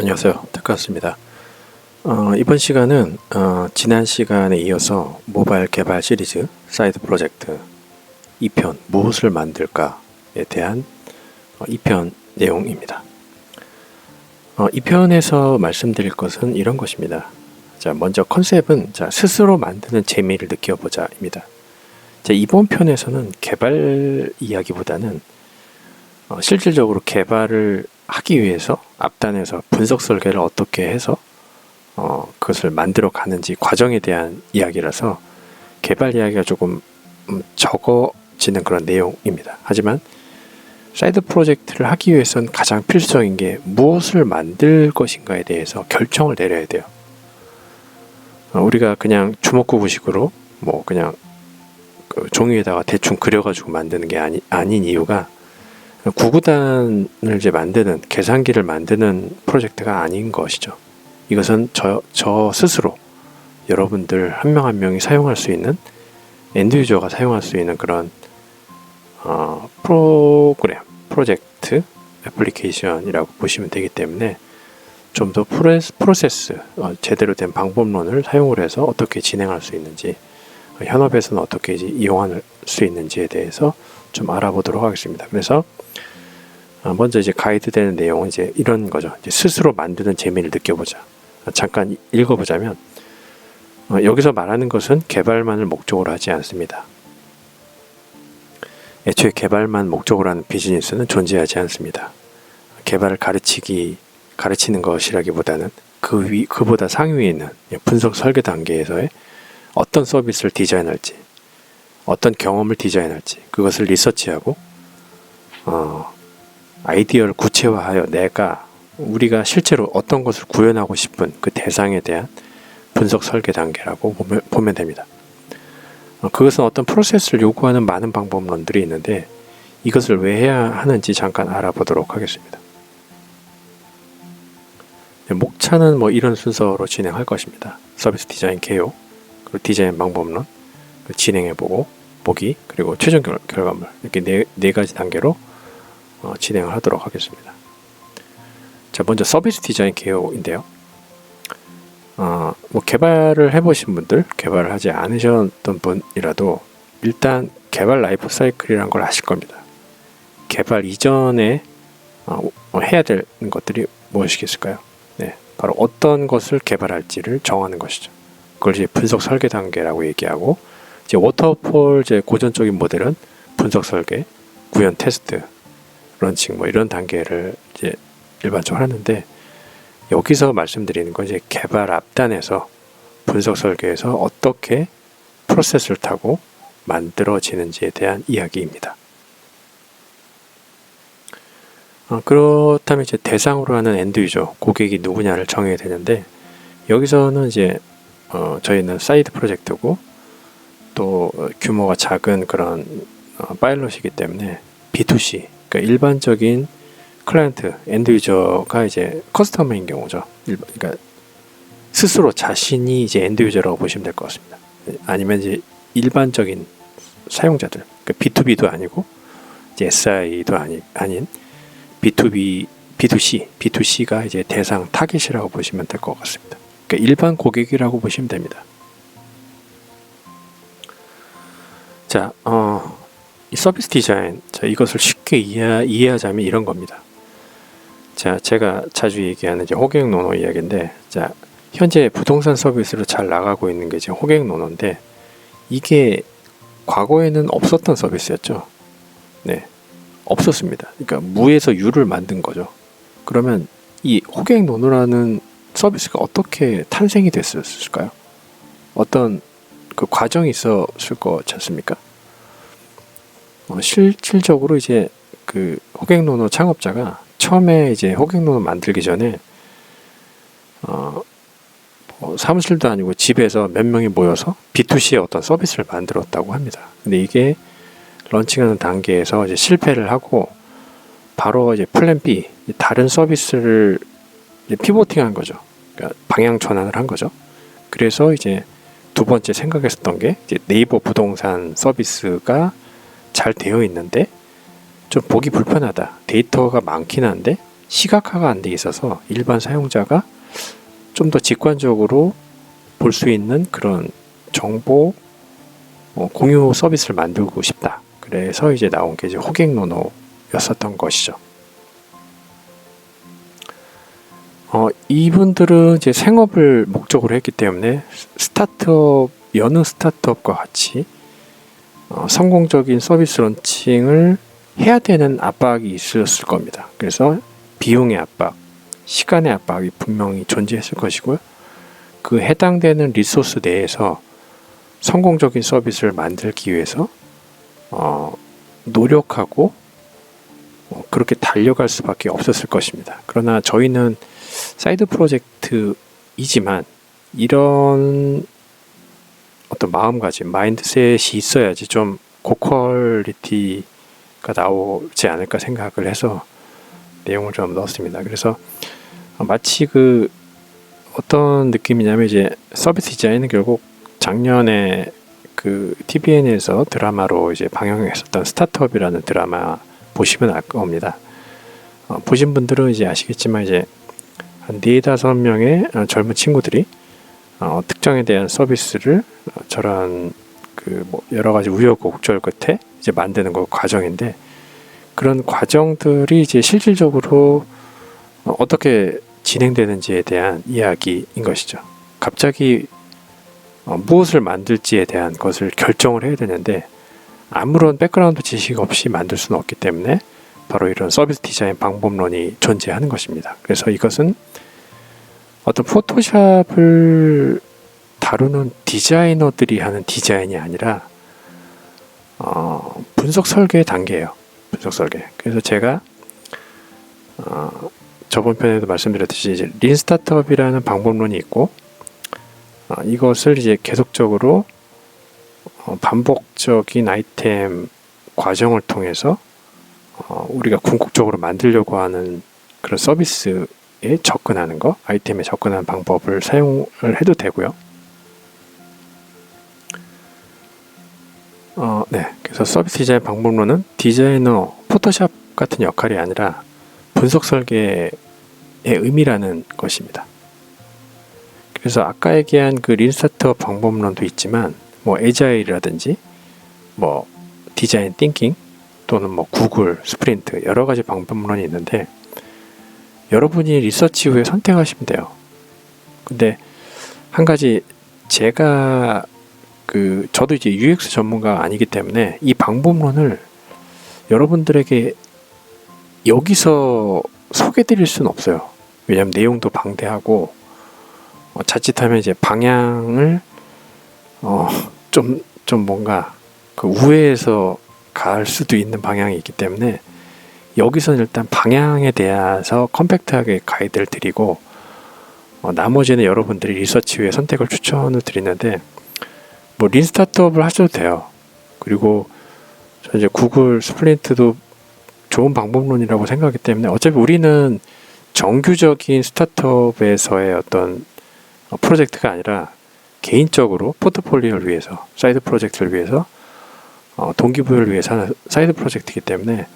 안녕하세요. 탁카스입니다. 이번 시간은 지난 시간에 이어서 모바일 개발 시리즈 사이드 프로젝트 2편 무엇을 만들까에 대한 2편 내용입니다. 2편에서 말씀드릴 것은 이런 것입니다. 자, 먼저 컨셉은 스스로 만드는 재미를 느껴보자입니다. 이번 편에서는 개발 이야기보다는 실질적으로 개발을 하기 위해서 앞단에서 분석 설계를 어떻게 해서 그것을 만들어 가는지 과정에 대한 이야기라서 개발 이야기가 조금 적어지는 그런 내용입니다. 하지만 사이드 프로젝트를 하기 위해서는 가장 필수적인 게 무엇을 만들 것인가에 대해서 결정을 내려야 돼요. 우리가 그냥 주먹구구식으로 그냥 그 종이에다가 대충 그려가지고 만드는 게 아닌 이유가 구구단을 만드는 계산기를 만드는 프로젝트가 아닌 것이죠. 이것은 저 스스로 여러분들 한 명 한 명이 사용할 수 있는 엔드 유저가 사용할 수 있는 그런 프로젝트 애플리케이션이라고 보시면 되기 때문에 좀 더 프로세스 제대로 된 방법론을 사용을 해서 어떻게 진행할 수 있는지 현업에서는 어떻게 이용할 수 있는지에 대해서 좀 알아보도록 하겠습니다. 그래서 먼저 가이드되는 내용은 이런 거죠. 스스로 만드는 재미를 느껴보자. 잠깐 읽어보자면 여기서 말하는 것은 개발만을 목적으로 하지 않습니다. 애초에 개발만 목적으로 하는 비즈니스는 존재하지 않습니다. 개발을 가르치는 것이라기보다는 그보다 상위에 있는 분석 설계 단계에서의 어떤 서비스를 디자인할지, 어떤 경험을 디자인할지 그것을 리서치하고 아이디어를 구체화하여 우리가 실제로 어떤 것을 구현하고 싶은 그 대상에 대한 분석 설계 단계라고 보면 됩니다. 그것은 어떤 프로세스를 요구하는 많은 방법론들이 있는데 이것을 왜 해야 하는지 잠깐 알아보도록 하겠습니다. 목차는 이런 순서로 진행할 것입니다. 서비스 디자인 개요, 그리고 디자인 방법론, 진행해보고 보기, 그리고 최종 결과물 이렇게 네 가지 단계로 진행을 하도록 하겠습니다. 자, 먼저 서비스 디자인 개요인데요. 개발을 해보신 분들, 개발을 하지 않으셨던 분이라도 일단 개발 라이프 사이클이라는 걸 아실 겁니다. 개발 이전에 해야 되는 것들이 무엇이겠을까요? 네, 바로 어떤 것을 개발할지를 정하는 것이죠. 그걸 분석 설계 단계라고 얘기하고, 워터폴 고전적인 모델은 분석 설계, 구현 테스트, 런칭 이런 단계를 일반적으로 하는데, 여기서 말씀드리는 건 개발 앞단에서 분석 설계에서 어떻게 프로세스를 타고 만들어지는지에 대한 이야기입니다. 그렇다면 대상으로 하는 엔드 유저, 고객이 누구냐를 정해야 되는데, 여기서는 저희는 사이드 프로젝트고 또 규모가 작은 그런 파일럿이기 때문에 B2C, 그러니까 일반적인 클라이언트, 엔드 유저가 커스터머인 경우죠. 그러니까 스스로 자신이 엔드 유저라고 보시면 될 것 같습니다. 아니면 일반적인 사용자들, 그러니까 B2B도 아니고 SI도 아닌 B2B, B2C가 대상 타깃이라고 보시면 될 것 같습니다. 그러니까 일반 고객이라고 보시면 됩니다. 자, 이 서비스 디자인, 이것을 쉽게 이해하자면 이런 겁니다. 자, 제가 자주 얘기하는 호객 노노 이야기인데, 현재 부동산 서비스로 잘 나가고 있는 게 호객 노노인데, 이게 과거에는 없었던 서비스였죠. 네, 없었습니다. 그러니까 무에서 유를 만든 거죠. 그러면 이 호객 노노라는 서비스가 어떻게 탄생이 됐을까요? 어떤 그 과정이 있었을 거지 않습니까? 실질적으로 그 호객노노 창업자가 처음에 호객노노 만들기 전에 사무실도 아니고 집에서 몇 명이 모여서 B2C의 어떤 서비스를 만들었다고 합니다. 근데 이게 런칭하는 단계에서 실패를 하고 바로 플랜 B, 다른 서비스를 피보팅한 거죠. 그러니까 방향 전환을 한 거죠. 그래서 두 번째 생각했었던 게 네이버 부동산 서비스가 잘 되어 있는데 좀 보기 불편하다. 데이터가 많긴 한데 시각화가 안 돼 있어서 일반 사용자가 좀 더 직관적으로 볼 수 있는 그런 정보 공유 서비스를 만들고 싶다. 그래서 이제 나온 게 이제 호객노노였었던 것이죠. 이분들은 이제 생업을 목적으로 했기 때문에 여느 스타트업과 같이 성공적인 서비스 런칭을 해야 되는 압박이 있었을 겁니다. 그래서 비용의 압박, 시간의 압박이 분명히 존재했을 것이고요. 그 해당되는 리소스 내에서 성공적인 서비스를 만들기 위해서 노력하고 그렇게 달려갈 수밖에 없었을 것입니다. 그러나 저희는 사이드 프로젝트이지만 이런 어떤 마음가짐, 마인드셋이 있어야지 좀 고퀄리티가 나오지 않을까 생각을 해서 내용을 좀 넣었습니다. 그래서 마치 어떤 느낌이냐면 이제 서비스 디자인은 결국 작년에 TVN에서 드라마로 이제 방영했었던 스타트업이라는 드라마 보시면 알 겁니다. 보신 분들은 이제 아시겠지만 이제 한 4-5명의 젊은 친구들이 특정에 대한 서비스를 저런 여러 가지 우여곡절 끝에 이제 만드는 과정인데 그런 과정들이 이제 실질적으로 어떻게 진행되는지에 대한 이야기인 것이죠. 갑자기 무엇을 만들지에 대한 것을 결정을 해야 되는데 아무런 백그라운드 지식 없이 만들 수는 없기 때문에 바로 이런 서비스 디자인 방법론이 존재하는 것입니다. 그래서 이것은 어떤 포토샵을 다루는 디자이너들이 하는 디자인이 아니라 분석 설계의 단계예요. 분석 설계. 그래서 제가 저번 편에도 말씀드렸듯이 이제 린 스타트업이라는 방법론이 있고 이것을 이제 계속적으로 반복적인 아이템 과정을 통해서 우리가 궁극적으로 만들려고 하는 그런 서비스에 접근하는 거, 아이템에 접근하는 방법을 사용을 해도 되고요. 네. 그래서 서비스 디자인 방법론은 디자이너, 포토샵 같은 역할이 아니라 분석 설계의 의미라는 것입니다. 그래서 아까 얘기한 린 스타트업 방법론도 있지만 에자일이라든지 디자인 띵킹 또는 구글 스프린트 여러 가지 방법론이 있는데 여러분이 리서치 후에 선택하시면 돼요. 근데 한 가지 제가 저도 이제 UX 전문가가 아니기 때문에 이 방법론을 여러분들에게 여기서 소개드릴 수는 없어요. 왜냐하면 내용도 방대하고 자칫하면 이제 방향을 좀 뭔가 우회해서 갈 수도 있는 방향이 있기 때문에 여기서는 일단 방향에 대해서 컴팩트하게 가이드를 드리고 나머지는 여러분들이 리서치 후에 선택을 추천을 드리는데 린 스타트업을 하셔도 돼요. 그리고 저 이제 구글 스플린트도 좋은 방법론이라고 생각하기 때문에 어차피 우리는 정규적인 스타트업에서의 어떤 프로젝트가 아니라 개인적으로 포트폴리오를 위해서 사이드 프로젝트를 위해서 동기부여를 위해서 하는 사이드 프로젝트이기 때문에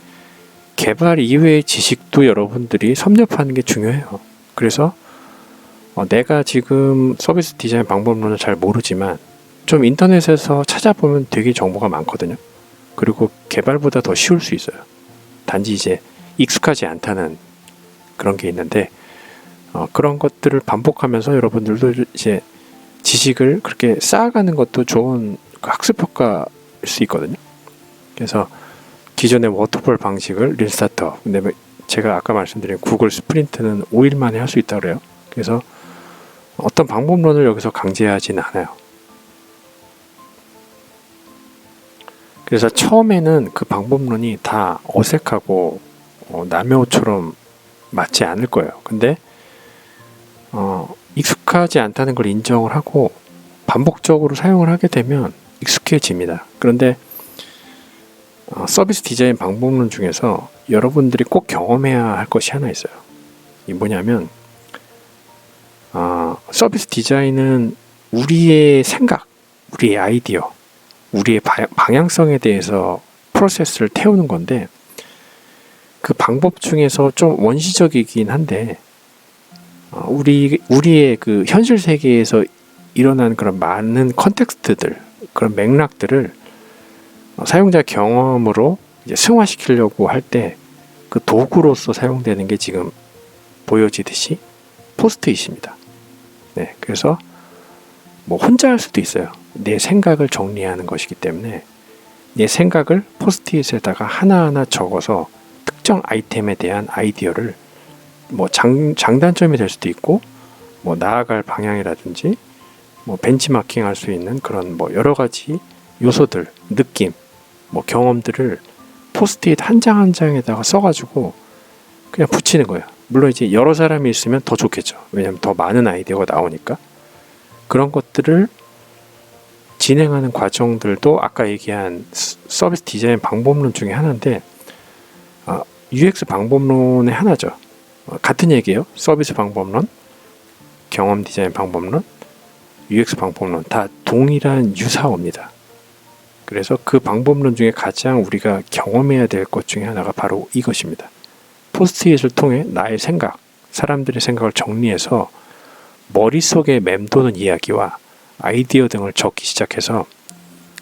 개발 이외의 지식도 여러분들이 섭렵하는 게 중요해요. 그래서 내가 지금 서비스 디자인 방법론을 잘 모르지만 좀 인터넷에서 찾아보면 되게 정보가 많거든요. 그리고 개발보다 더 쉬울 수 있어요. 단지 이제 익숙하지 않다는 그런 게 있는데 그런 것들을 반복하면서 여러분들도 이제 지식을 그렇게 쌓아가는 것도 좋은 학습 효과일 수 있거든요. 그래서 기존의 워터폴 방식을 린 스타트업, 근데 제가 아까 말씀드린 구글 스프린트는 5일 만에 할 수 있다고 그래요. 그래서 어떤 방법론을 여기서 강제하지는 않아요. 그래서 처음에는 그 방법론이 다 어색하고 남의 옷처럼 맞지 않을 거예요. 근데 익숙하지 않다는 걸 인정을 하고 반복적으로 사용을 하게 되면 익숙해집니다. 그런데 서비스 디자인 방법론 중에서 여러분들이 꼭 경험해야 할 것이 하나 있어요. 이게 뭐냐면 서비스 디자인은 우리의 생각, 우리의 아이디어, 우리의 방향성에 대해서 프로세스를 태우는 건데 그 방법 중에서 좀 원시적이긴 한데 우리의 그 현실 세계에서 일어난 그런 많은 컨텍스트들, 그런 맥락들을 사용자 경험으로 이제 승화시키려고 할 때 그 도구로서 사용되는 게 지금 보여지듯이 포스트잇입니다. 네, 그래서 뭐 혼자 할 수도 있어요. 내 생각을 정리하는 것이기 때문에 내 생각을 포스트잇에다가 하나하나 적어서 특정 아이템에 대한 아이디어를 뭐 장단점이 될 수도 있고 뭐 나아갈 방향이라든지 뭐 벤치마킹 할 수 있는 그런 뭐 여러 가지 요소들, 느낌, 뭐 경험들을 포스트잇 한 장 한 장에다가 써가지고 그냥 붙이는 거예요. 물론 이제 여러 사람이 있으면 더 좋겠죠. 왜냐하면 더 많은 아이디어가 나오니까. 그런 것들을 진행하는 과정들도 아까 얘기한 서비스 디자인 방법론 중에 하나인데 UX 방법론의 하나죠. 같은 얘기예요. 서비스 방법론, 경험 디자인 방법론, UX 방법론 다 동일한 유사어입니다. 그래서 그 방법론 중에 가장 우리가 경험해야 될 것 중에 하나가 바로 이것입니다. 포스트잇을 통해 나의 생각, 사람들의 생각을 정리해서 머릿속에 맴도는 이야기와 아이디어 등을 적기 시작해서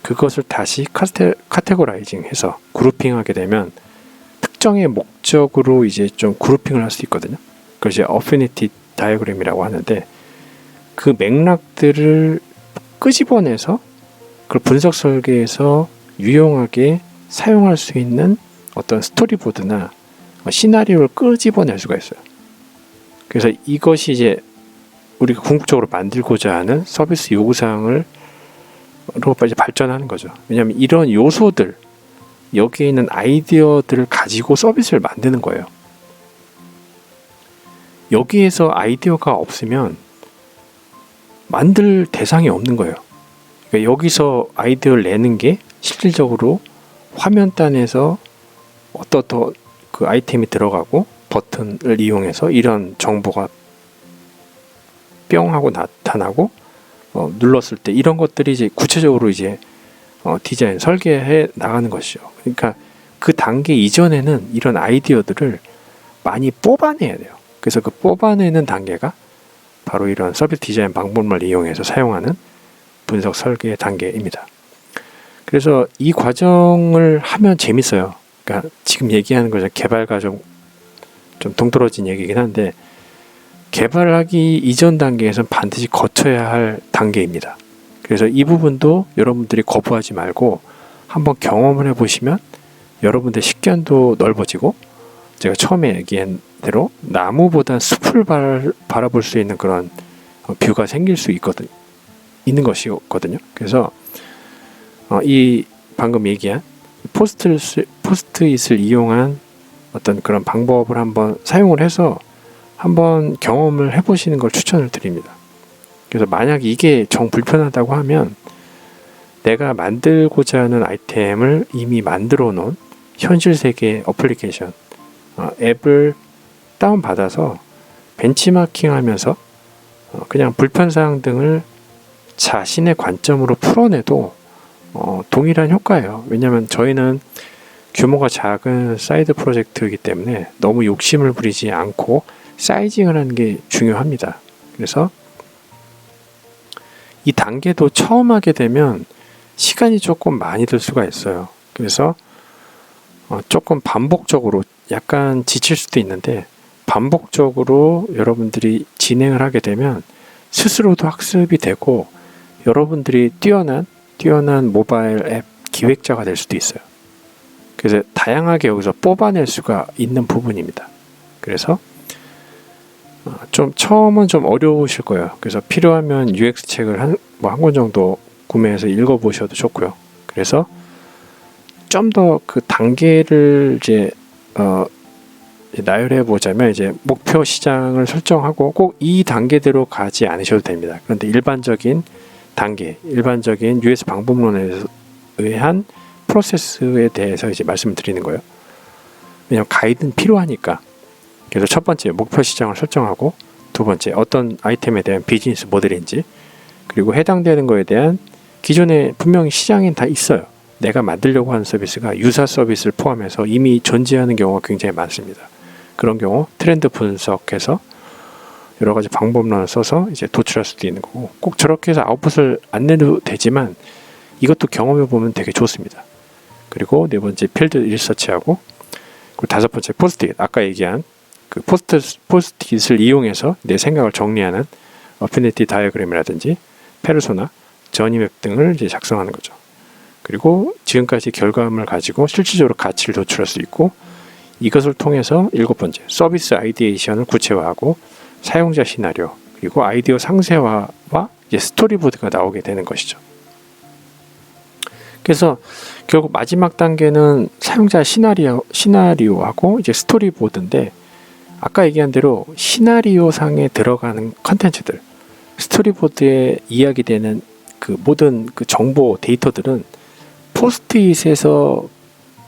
그것을 다시 카테고라이징해서 그룹핑하게 되면 특정의 목적으로 이제 좀 그룹핑을 할 수 있거든요. 그걸 이제 어피니티 다이어그램이라고 하는데 그 맥락들을 끄집어내서 그걸 분석 설계에서 유용하게 사용할 수 있는 어떤 스토리보드나 시나리오를 끄집어낼 수가 있어요. 그래서 이것이 이제 우리가 궁극적으로 만들고자 하는 서비스 요구사항으로 이제 발전하는 거죠. 왜냐하면 이런 요소들, 여기에 있는 아이디어들을 가지고 서비스를 만드는 거예요. 여기에서 아이디어가 없으면 만들 대상이 없는 거예요. 그러니까 여기서 아이디어를 내는 게 실질적으로 화면단에서 어떤 그 아이템이 들어가고 버튼을 이용해서 이런 정보가 뿅 하고 나타나고 눌렀을 때 이런 것들이 이제 구체적으로 이제 디자인 설계해 나가는 것이죠. 그러니까 그 단계 이전에는 이런 아이디어들을 많이 뽑아내야 돼요. 그래서 그 뽑아내는 단계가 바로 이런 서비스 디자인 방법론을 이용해서 사용하는 분석 설계 단계입니다. 그래서 이 과정을 하면 재밌어요. 그러니까 지금 얘기하는 거죠. 개발과 좀 동떨어진 얘기긴 한데 개발하기 이전 단계에서는 반드시 거쳐야 할 단계입니다. 그래서 이 부분도 여러분들이 거부하지 말고 한번 경험을 해보시면 여러분들 식견도 넓어지고 제가 처음에 얘기한 대로 나무보다 숲을 바라볼 수 있는 그런 뷰가 생길 수 있는 것이거든요. 그래서 이 방금 얘기한 포스트잇을 이용한 어떤 그런 방법을 한번 사용을 해서 한번 경험을 해보시는 걸 추천을 드립니다. 그래서 만약 이게 정 불편하다고 하면 내가 만들고자 하는 아이템을 이미 만들어 놓은 현실 세계 어플리케이션 앱을 다운받아서 벤치마킹 하면서 그냥 불편사항 등을 자신의 관점으로 풀어내도 동일한 효과예요. 왜냐하면 저희는 규모가 작은 사이드 프로젝트이기 때문에 너무 욕심을 부리지 않고 사이징을 하는 게 중요합니다. 그래서 이 단계도 처음 하게 되면 시간이 조금 많이 들 수가 있어요. 그래서 조금 반복적으로 약간 지칠 수도 있는데 반복적으로 여러분들이 진행을 하게 되면 스스로도 학습이 되고 여러분들이 뛰어난 모바일 앱 기획자가 될 수도 있어요. 그래서 다양하게 여기서 뽑아낼 수가 있는 부분입니다. 그래서 좀 처음은 좀 어려우실 거예요. 그래서 필요하면 UX 책을 한 권 정도 구매해서 읽어보셔도 좋고요. 그래서 좀 더 그 단계를 이제 나열해 보자면 이제 목표 시장을 설정하고 꼭 이 단계대로 가지 않으셔도 됩니다. 그런데 일반적인 UX 방법론에 의한 프로세스에 대해서 이제 말씀을 드리는 거예요. 왜냐하면 가이드는 필요하니까. 그래서 첫 번째 목표 시장을 설정하고 두 번째 어떤 아이템에 대한 비즈니스 모델인지 그리고 해당되는 거에 대한 기존에 분명히 시장엔 다 있어요. 내가 만들려고 하는 서비스가 유사 서비스를 포함해서 이미 존재하는 경우가 굉장히 많습니다. 그런 경우 트렌드 분석해서 여러 가지 방법론을 써서 이제 도출할 수도 있는 거고, 꼭 저렇게 해서 아웃풋을 안 내도 되지만 이것도 경험해 보면 되게 좋습니다. 그리고 네 번째 필드 리서치하고, 그리고 다섯 번째 포스트잇, 아까 얘기한 그 포스트잇을 이용해서 내 생각을 정리하는 어피니티 다이어그램이라든지 페르소나, 저니맵 등을 이제 작성하는 거죠. 그리고 지금까지 결과물을 가지고 실질적으로 가치를 도출할 수 있고, 이것을 통해서 일곱 번째 서비스 아이디에이션을 구체화하고 사용자 시나리오, 그리고 아이디어 상세화와 이제 스토리보드가 나오게 되는 것이죠. 그래서 결국 마지막 단계는 사용자 시나리오하고 이제 스토리보드인데, 아까 얘기한 대로 시나리오 상에 들어가는 컨텐츠들, 스토리보드에 이야기되는 그 모든 그 정보 데이터들은 포스트잇에서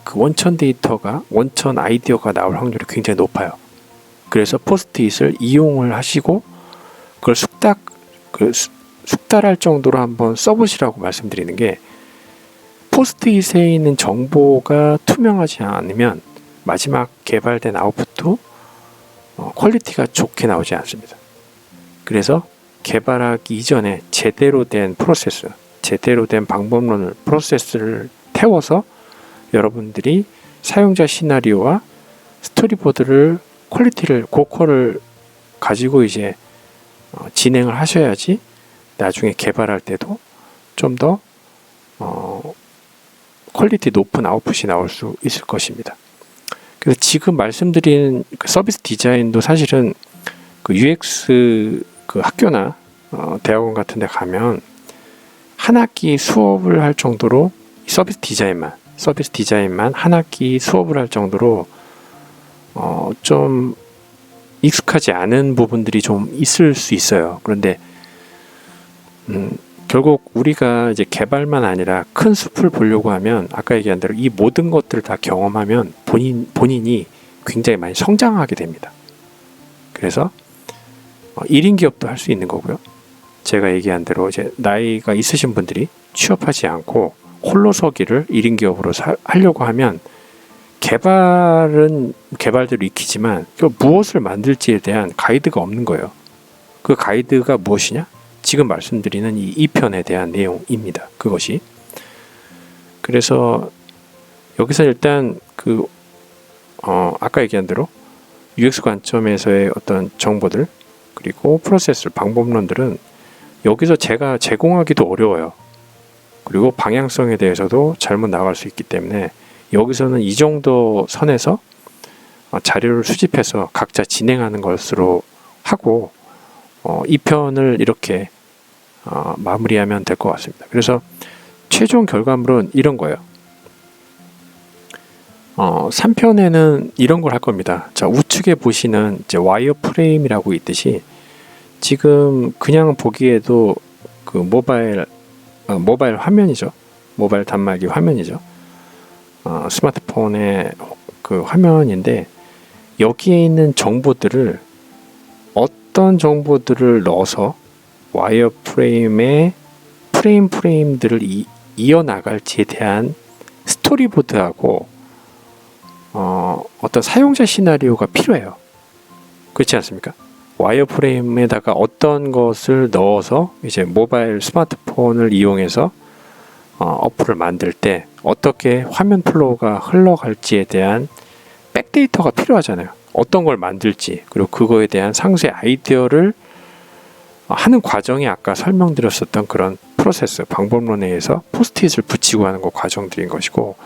그 원천 데이터가, 원천 아이디어가 나올 확률이 굉장히 높아요. 그래서 포스트잇을 이용을 하시고 그걸 숙달할 정도로 한번 써보시라고 말씀드리는 게, 포스트잇에 있는 정보가 투명하지 않으면 마지막 개발된 아웃풋도 퀄리티가 좋게 나오지 않습니다. 그래서 개발하기 이전에 제대로 된 프로세스, 제대로 된 방법론을, 프로세스를 태워서 여러분들이 사용자 시나리오와 스토리보드를, 퀄리티를, 고퀄을 가지고 이제 진행을 하셔야지 나중에 개발할 때도 좀 더 퀄리티 높은 아웃풋이 나올 수 있을 것입니다. 그래서 지금 말씀드린 그 서비스 디자인도 사실은 그 UX 그 학교나 대학원 같은 데 가면 한 학기 수업을 할 정도로 서비스 디자인만 한 학기 수업을 할 정도로 좀 익숙하지 않은 부분들이 좀 있을 수 있어요. 그런데 결국 우리가 이제 개발만 아니라 큰 숲을 보려고 하면, 아까 얘기한 대로 이 모든 것들을 다 경험하면 본인이 굉장히 많이 성장하게 됩니다. 그래서 1인 기업도 할 수 있는 거고요. 제가 얘기한 대로 이제 나이가 있으신 분들이 취업하지 않고 홀로서기를 1인 기업으로 하려고 하면 개발대로 익히지만 무엇을 만들지에 대한 가이드가 없는 거예요. 그 가이드가 무엇이냐? 지금 말씀드리는 이 2편에 대한 내용입니다. 그것이. 그래서 여기서 일단 아까 얘기한 대로 UX 관점에서의 어떤 정보들, 그리고 프로세스, 방법론들은 여기서 제가 제공하기도 어려워요. 그리고 방향성에 대해서도 잘못 나갈 수 있기 때문에 여기서는 이 정도 선에서 자료를 수집해서 각자 진행하는 것으로 하고 2편을 이렇게 마무리하면 될 것 같습니다. 그래서 최종 결과물은 이런 거예요. 3편에는 이런 걸 할 겁니다. 자, 우측에 보시는 이제 와이어 프레임이라고 있듯이, 지금 그냥 보기에도 그 모바일 화면이죠. 모바일 단말기 화면이죠. 스마트폰의 그 화면인데, 여기에 있는 정보들을, 어떤 정보들을 넣어서 와이어 프레임에 프레임들을 이어나갈지에 대한 스토리보드하고 어떤 사용자 시나리오가 필요해요. 그렇지 않습니까? 와이어 프레임에다가 어떤 것을 넣어서 이제 모바일 스마트폰을 이용해서 어플을 만들 때 어떻게 화면 플로우가 흘러갈지에 대한 백데이터가 필요하잖아요. 어떤 걸 만들지, 그리고 그거에 대한 상세 아이디어를 하는 과정이 아까 설명드렸었던 그런 프로세스, 방법론에 의해서 포스트잇을 붙이고 하는 거 과정들인 것이고,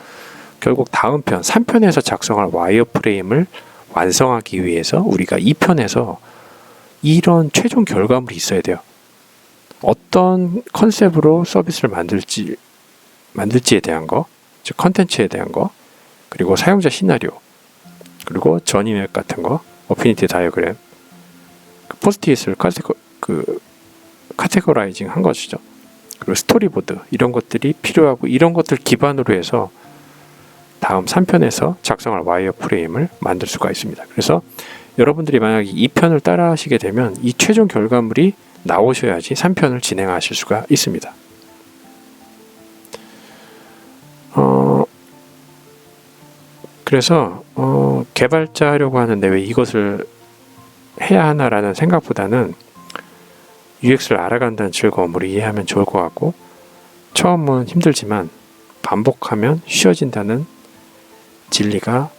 결국 다음 편, 3편에서 작성할 와이어 프레임을 완성하기 위해서 우리가 2편에서 이런 최종 결과물이 있어야 돼요. 어떤 컨셉으로 서비스를 만들지에 대한 거, 즉 컨텐츠에 대한 거, 그리고 사용자 시나리오, 그리고 저니맵 같은 거, 어피니티 다이어그램, 포스트잇을 카테고라이징 한 것이죠. 그리고 스토리보드, 이런 것들이 필요하고, 이런 것들 기반으로 해서 다음 3편에서 작성할 와이어 프레임을 만들 수가 있습니다. 그래서 여러분들이 만약에 2편을 따라 하시게 되면 이 최종 결과물이 나오셔야지 3편을 진행하실 수가 있습니다. 그래서 개발자 하려고 하는데 왜 이것을 해야 하나라는 생각보다는 UX를 알아간다는 즐거움을 이해하면 좋을 것 같고, 처음은 힘들지만 반복하면 쉬워진다는 진리가